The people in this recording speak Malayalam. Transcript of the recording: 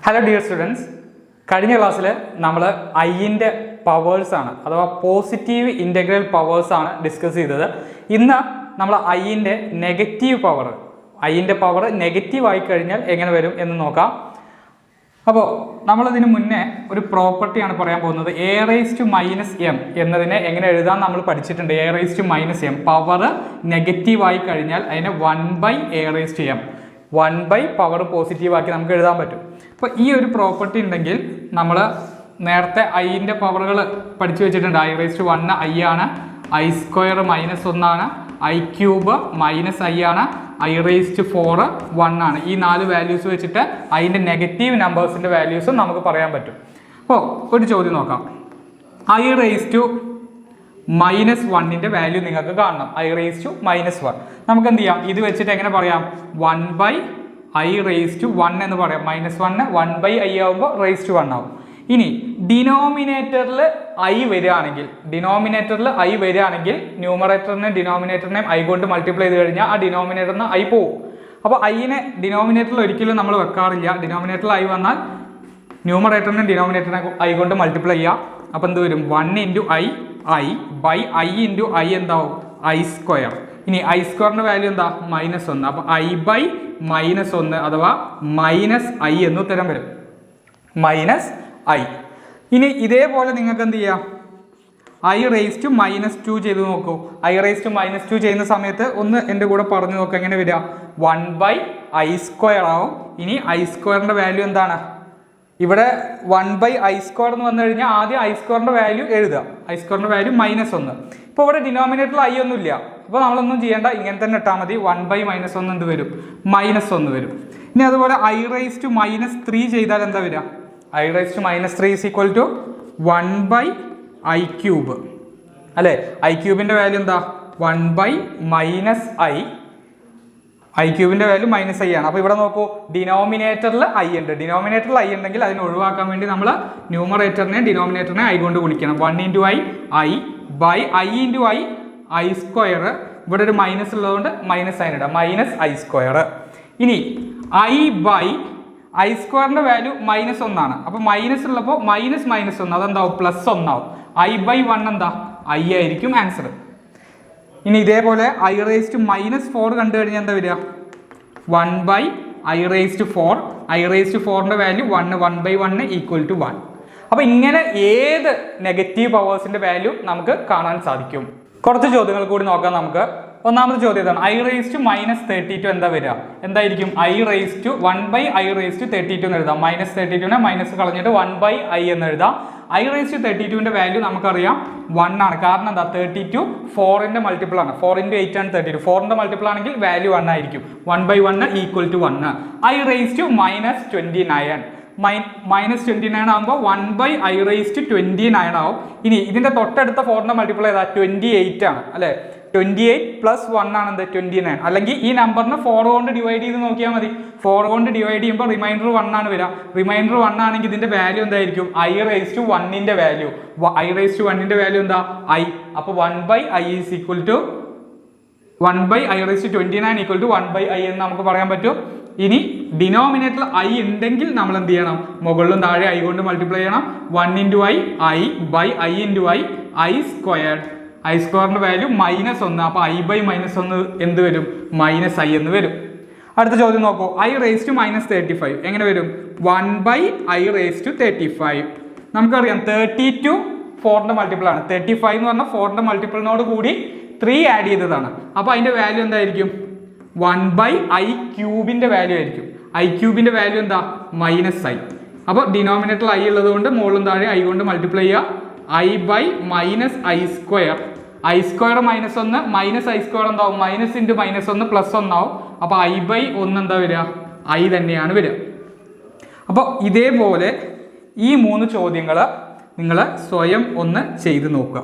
ഹലോ ഡിയർ സ്റ്റുഡൻസ്, കഴിഞ്ഞ ക്ലാസ്സിൽ നമ്മൾ ഐൻ്റെ പവേഴ്സാണ് അഥവാ പോസിറ്റീവ് ഇൻ്റഗ്രൽ പവേഴ്സാണ് ഡിസ്കസ് ചെയ്തത്. ഇന്ന് നമ്മൾ ഐൻ്റെ നെഗറ്റീവ് പവർ, ഐൻ്റെ പവർ നെഗറ്റീവ് ആയി കഴിഞ്ഞാൽ എങ്ങനെ വരും എന്ന് നോക്കാം. അപ്പോൾ നമ്മളിതിന് മുന്നേ ഒരു പ്രോപ്പർട്ടിയാണ് പറയാൻ പോകുന്നത്. a⁻m എന്നതിനെ എങ്ങനെ എഴുതാൻ നമ്മൾ പഠിച്ചിട്ടുണ്ട്. a⁻m പവർ നെഗറ്റീവ് ആയി കഴിഞ്ഞാൽ അതിനെ 1/a⁻m 1 പവർ പോസിറ്റീവ് ആക്കി നമുക്ക് എഴുതാൻ പറ്റും. അപ്പോൾ ഈ ഒരു പ്രോപ്പർട്ടി ഉണ്ടെങ്കിൽ നമ്മൾ നേരത്തെ ഐൻ്റെ പവറുകൾ പഠിച്ചു വെച്ചിട്ടുണ്ട്. i⁻1 i ആണ്, i² -1 ആണ്, i³ -i ആണ്, i⁻4 1 ആണ്. ഈ 4 വാല്യൂസ് വെച്ചിട്ട് അതിൻ്റെ നെഗറ്റീവ് നമ്പേഴ്സിൻ്റെ വാല്യൂസും നമുക്ക് പറയാൻ പറ്റും. അപ്പോൾ ഒരു ചോദ്യം നോക്കാം. i⁻1ൻ്റെ വാല്യൂ നിങ്ങൾക്ക് കാണണം. i⁻1 നമുക്ക് എന്ത് ചെയ്യാം, ഇത് വെച്ചിട്ട് എങ്ങനെ പറയാം, 1/i⁻1 എന്ന് പറയാം. -1 1/i ആവുമ്പോൾ ⁻1 ആവും. ഇനി ഡിനോമിനേറ്ററിൽ i വരികയാണെങ്കിൽ, ന്യൂമറേറ്ററിനെയും ഡിനോമിനേറ്ററിനെയും i കൊണ്ട് മൾട്ടിപ്ലൈ ചെയ്ത് കഴിഞ്ഞാൽ ആ ഡിനോമിനേറ്ററിന് i പോവും. അപ്പോൾ ഐനെ ഡിനോമിനേറ്ററിൽ ഒരിക്കലും നമ്മൾ വെക്കാറില്ല. ഡിനോമിനേറ്ററിൽ i വന്നാൽ ന്യൂമറേറ്ററിനെയും ഡിനോമിനേറ്ററിനെ i കൊണ്ട് മൾട്ടിപ്ലൈ ചെയ്യുക. അപ്പോൾ എന്ത് വരും, 1 × i i × i എന്താവും, i². ഇനി i² വാല്യൂ എന്താ, -1. അപ്പോൾ i/-1 അഥവാ -i എന്ന് ഉത്തരം വരും, -i. ഇനി ഇതേപോലെ നിങ്ങൾക്ക് എന്ത് ചെയ്യാം, i⁻2 ചെയ്ത് നോക്കൂ. i⁻2 ചെയ്യുന്ന സമയത്ത് ഒന്ന് എൻ്റെ കൂടെ പറഞ്ഞു നോക്കുക, എങ്ങനെ വരിക, 1/i² ആവും. ഇനി i² വാല്യൂ എന്താണ്, ഇവിടെ 1/i² എന്ന് വന്നു കഴിഞ്ഞാൽ ആദ്യം i² വാല്യൂ എഴുതുക. i² value -1. ഇപ്പോൾ ഇവിടെ ഡിനോമിനേറ്ററിൽ i ഒന്നും ഇല്ല. അപ്പോൾ നമ്മളൊന്നും ചെയ്യേണ്ട, ഇങ്ങനെ തന്നെ ഇട്ടാൽ മതി. 1/-1 എന്ത് വരും, -1 വരും. ഇനി അതുപോലെ i⁻3 ചെയ്താൽ എന്താ വരിക, i⁻3 = 1/i³ അല്ലേ. i³ വാല്യൂ എന്താ, 1/-i. i³ വാല്യൂ -i ആണ്. അപ്പോൾ ഇവിടെ നോക്കൂ, ഡിനോമിനേറ്ററിൽ i ഉണ്ട്. ഡിനോമിനേറ്ററിൽ i ഉണ്ടെങ്കിൽ അതിനെ ഒഴിവാക്കാൻ വേണ്ടി നമ്മൾ ന്യൂമറേറ്ററിനെ ഡിനോമിനേറ്ററിനെ i കൊണ്ട് ഗുണിക്കണം. 1 × i i/i × i i². ഇവിടെ ഒരു മൈനസ് ഉള്ളതുകൊണ്ട് -i ഇടാം, -i². ഇനി i/i² വാല്യൂ -1 ആണ്. അപ്പോൾ മൈനസ് ഉള്ളപ്പോൾ -1 അതെന്താവും, +1 ആവും. i/1 എന്താ, i ആയിരിക്കും ആൻസർ. ഇനി ഇതേപോലെ i⁻4 കണ്ടു കഴിഞ്ഞാൽ എന്താ വരിക, 1/i⁻4. i⁻4ൻ്റെ വാല്യൂ 1 1/1 = 1. അപ്പോൾ ഇങ്ങനെ ഏത് നെഗറ്റീവ് പവേഴ്സിൻ്റെ വാല്യൂ നമുക്ക് കാണാൻ സാധിക്കും. കുറച്ച് ചോദ്യങ്ങൾ കൂടി നോക്കാം നമുക്ക്. ഒന്നാമത്തെ ചോദ്യം ഇതാണ്, i⁻32 എന്താ വരിക, എന്തായിരിക്കും, 1/i⁻32 എന്ന് എഴുതാം. -32നെ മൈനസ് കളഞ്ഞിട്ട് 1/i എന്ന് എഴുതാം. i⁻32ൻ്റെ വാല്യൂ നമുക്കറിയാം 1 ആണ്. കാരണം എന്താ, 32 4ൻ്റെ മൾട്ടിപ്പിൾ ആണ്. 4 × 8 ആണ് 32. 4ൻ്റെ മൾട്ടിപ്പിൾ ആണെങ്കിൽ വാല്യൂ 1 ആയിരിക്കും. 1/1 = 1. i⁻29 -29 ആകുമ്പോൾ 1/i⁻29 ആവും. ഇനി ഇതിന്റെ തൊട്ടടുത്ത 4ന്റെ മൾട്ടിപ്പിൾ ഏതാ, 28 ആണ് അല്ലെ. 28 + 1 ആണ് എന്ത്, 29. അല്ലെങ്കിൽ ഈ നമ്പറിനെ 4 കൊണ്ട് ഡിവൈഡ് ചെയ്ത് നോക്കിയാൽ മതി. 4 കൊണ്ട് ഡിവൈഡ് ചെയ്യുമ്പോൾ റിമൈൻഡർ 1 ആണ് വരിക. റിമൈൻഡർ 1 ആണെങ്കിൽ ഇതിന്റെ വാല്യൂ എന്തായിരിക്കും, i⁻1ന്റെ വാല്യൂ. i⁻1ന്റെ വാല്യൂ എന്താ, i. അപ്പോൾ 1/i = 1/i⁻29 = 1/i എന്ന് നമുക്ക് പറയാൻ പറ്റും. ഇനി ഡിനോമിനേറ്ററിൽ i ഉണ്ടെങ്കിൽ നമ്മൾ എന്ത് ചെയ്യണം, മുകളിലും താഴെ i കൊണ്ട് മൾട്ടിപ്ലൈ ചെയ്യണം. 1 × i i/i × i i². i²ന്റെ value -1. അപ്പോൾ i/-1 എന്ത് വരും, -i എന്ന് വരും. അടുത്ത ചോദ്യം നോക്കൂ, i⁻35 എങ്ങനെ വരും, 1/i⁻35. നമുക്കറിയാം 32 4ന്റെ മൾട്ടിപ്പിൾ ആണ്. 35 എന്ന് പറഞ്ഞാൽ 4ന്റെ മൾട്ടിപ്പിളിനോട് കൂടി 3 ആഡ് ചെയ്തതാണ്. അപ്പോൾ അതിന്റെ വാല്യൂ എന്തായിരിക്കും, 1/i³ വാല്യൂ ആയിരിക്കും. i³ വാല്യൂ എന്താ, -i. അപ്പോൾ ഡിനോമിനേറ്ററിൽ i ഉള്ളത് കൊണ്ട് മുകളിലും താഴെ i കൊണ്ട് മൾട്ടിപ്ലൈ ചെയ്യുക. i/-i². i² -1 -i² എന്താവും, -1 +1 ആവും. അപ്പോൾ i/1 എന്താ വരിക, i തന്നെയാണ് വരിക. അപ്പോൾ ഇതേപോലെ ഈ 3 ചോദ്യങ്ങൾ നിങ്ങൾ സ്വയം ഒന്ന് ചെയ്ത് നോക്കുക.